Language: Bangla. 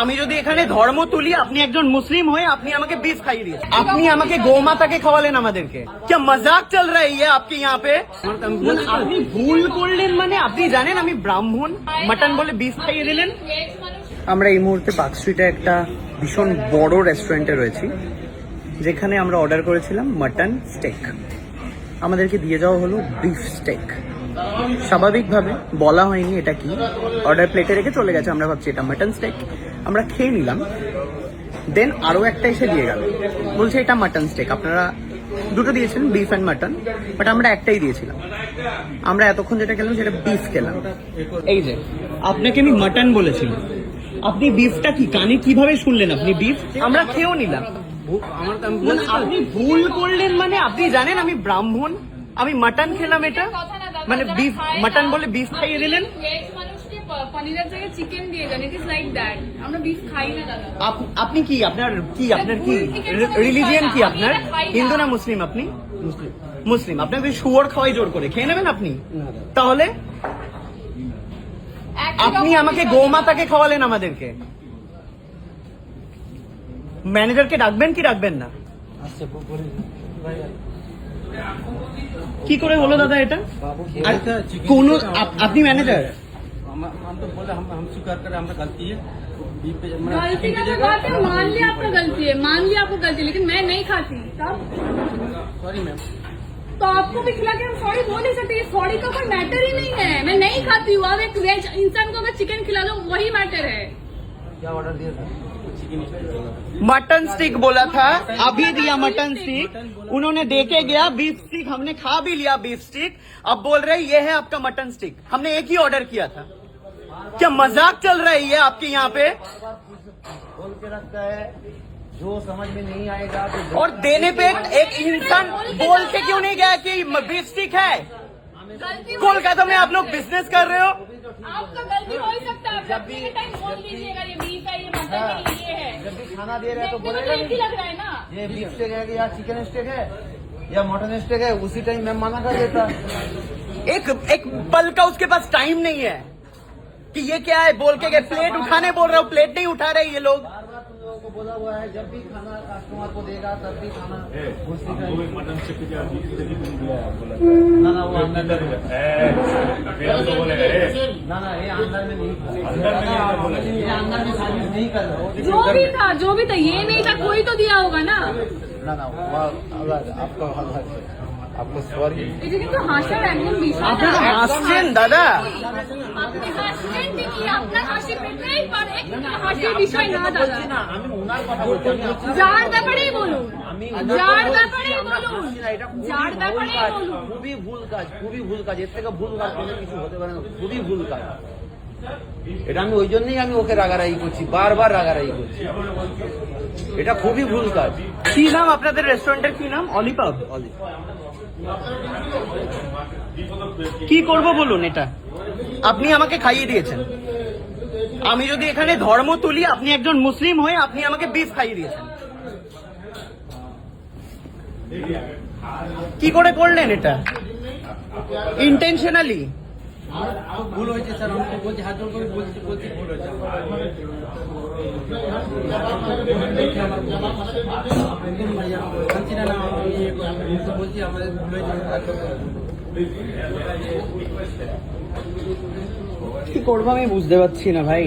আমি যদি এখানে ধর্ম তুলি, আপনি একজন মুসলিম হয়ে আপনি আমাকে বিফ খাইয়ে দিয়েছেন, আপনি আমাকে গোমাতাকে খাওয়ালেন আমাদেরকে। क्या मजाक चल रहा है ये आपके यहाँ पे? আপনি ভুল করলেন মানে আপনি জানেন আমি ব্রাহ্মণ, মাটন বলে বিফ খাইয়ে দিলেন। আমরা এই মুহূর্তে পার্ক স্ট্রিটে একটা ভীষণ বড় রেস্টুরেন্টে রয়েছি, যেখানে আমরা অর্ডার করেছিলাম মাটন স্টেক। আমাদেরকে দিয়ে যাওয়া হলো বিফ স্টেক। স্বাভাবিকভাবে বলা হয়নি এটা কি, অর্ডার প্লেটে রেখে চলে গেছে। আমরা ভাবছি এটা মাটন স্টেক, আমরা খেয়ে নিলাম। দেন আরও একটা এসে দিয়ে গেল, বলছে এটা মাটন স্টেক। আপনারা দুটো দিয়েছেন, বিফ অ্যান্ড মাটন, বাট আমরা একটাই দিয়েছিলাম। আমরা এতক্ষণ যেটা খেলাম সেটা বিফ খেলাম। এই যে আপনাকে আমি মাটন বলেছিলাম, আপনি বিফটা কি কানে কিভাবে শুনলেন? আপনি বিফ, আমরা খেয়েও নিলাম। আপনি ভুল করলেন মানে আপনি জানেন আমি ব্রাহ্মণ, আমি মাটন খেলাম, এটা মানে বিফ মাটন বলে বিফ খাইয়ে দিলেন। পনিরের জায়গায় চিকেন দিয়ে দেন, ইট ইজ লাইক দ্যাট। আমরা বিফ খাই না দাদা। আপনি কি, আপনার কি রিলিজিয়ন কি? আপনার হিন্দু না মুসলিম? আপনি মুসলিম। আপনাকে শুয়োর খাওয়াই জোর করে খেয়ে নেবেন আপনি? তাহলে আপনি আমাকে গোমাতাকে খাওয়ালেন আমাদেরকে। ম্যানেজারকে ডাকবেন কি ডাকবেন না? কি করে হলো দাদা এটা? কোন আপনি ম্যানেজার? हम तो बोले हम स्वीकार करें हमारा गलती है। गलती का तो बात है, मान लिया आपका गलती है, मान लिया आपको गलती, लेकिन मैं नहीं खाती तब। Sorry ma'am. तो आपको भी खिला के हम सॉरी बोल नहीं सकते, सॉरी का कोई मैटर ही नहीं है। मैं नहीं खाती हूँ, अब एक वेज इंसान को अगर चिकन खिला दो वही मैटर है। क्या ऑर्डर दिया था? चिकन मटन स्टिक बोला था, अभी दिया मटन स्टिक। उन्होंने देके गया बीफ स्टिक, हमने खा भी लिया बीफ स्टिक। अब बोल रहे ये है आपका मटन स्टिक। हमने एक ही ऑर्डर किया था। क्या मजाक चल रहा है ये आपके यहाँ पे? बोल के रखता है, जो समझ में नहीं आएगा तो और देने पे एक इंसान बोल के क्यों नहीं गया कि बीफ स्टिक है? कोलकाता में आप लोग बिजनेस कर रहे हो। आपका गलती हो ही सकता है, जब भी टाइम बोल दीजिएगा ये बीफ है, ये मटन है, ये है। जब भी खाना दे रहे हैं तो बोलेगा एक ही लग रहा है ना, ये बीफ स्टेक है या चिकन स्टेक है या मटन स्टेक है, उसी टाइम मैं मना कर देता। एक पल का उसके पास टाइम नहीं है कि ये क्या है बोल के गए। प्लेट उठाने बोल रहा हूँ, प्लेट नहीं उठा रहे ये लोग। बार बार तुम लोगों को बोला हुआ है, जब भी खाना कस्टमर को देगा तब भी खाना उसी का मटन स्टिक क्या ना ना वो अंदर में ना ना ये अंदर में नहीं था, ये अंदर में सर्विस नहीं कर रहा। जो भी था ये नहीं था, कोई तो दिया होगा ना। ना ना वो अलग आपका अलग है, आपको सॉरी। এটা কিন্তু হাসার একদম বিষয় না। আপনারা হাসছেন দাদা? আপনি হাসছেন ঠিকই, আপনার হাসি পেতেই পারে, হাসির বিষয় না দাদা। আমি ওনার কথা বলছি, যার ব্যাপারেই বলুন, যার ব্যাপারেই বলুন, এটা যার ব্যাপারেই বলুন। খুবই ভুল কাজ, খুবই ভুল কাজ। এর থেকে ভুল কাজ কোনো কিছু হতে পারে না, খুবই ভুল কাজ। এটা আমি ওই জন্যই আমি ওকে রাগারাগি করছি, বারবার রাগারাগি করছি। এটা খুবই ভুল কাজ। কি নাম আপনাদের রেস্টুরেন্টের? কি নাম? অলিপাব। কি করব বলুন? এটা আপনি আমাকে খাইয়ে দিয়েছেন। আমি যদি এখানে ধর্ম তুলি, আপনি একজন মুসলিম হয়ে আপনি আমাকে বিফ খাইয়ে দিয়েছেন। কি করে করলেন এটা? ইন্টেনশনালি? ভুল হয়েছে স্যার, আমাকে বলছি, হাত জোর করে বলছি ভুল হয়েছে বলছি আমাদের ভুল হয়েছে। কি করবো আমি বুঝতে পারছি না ভাই।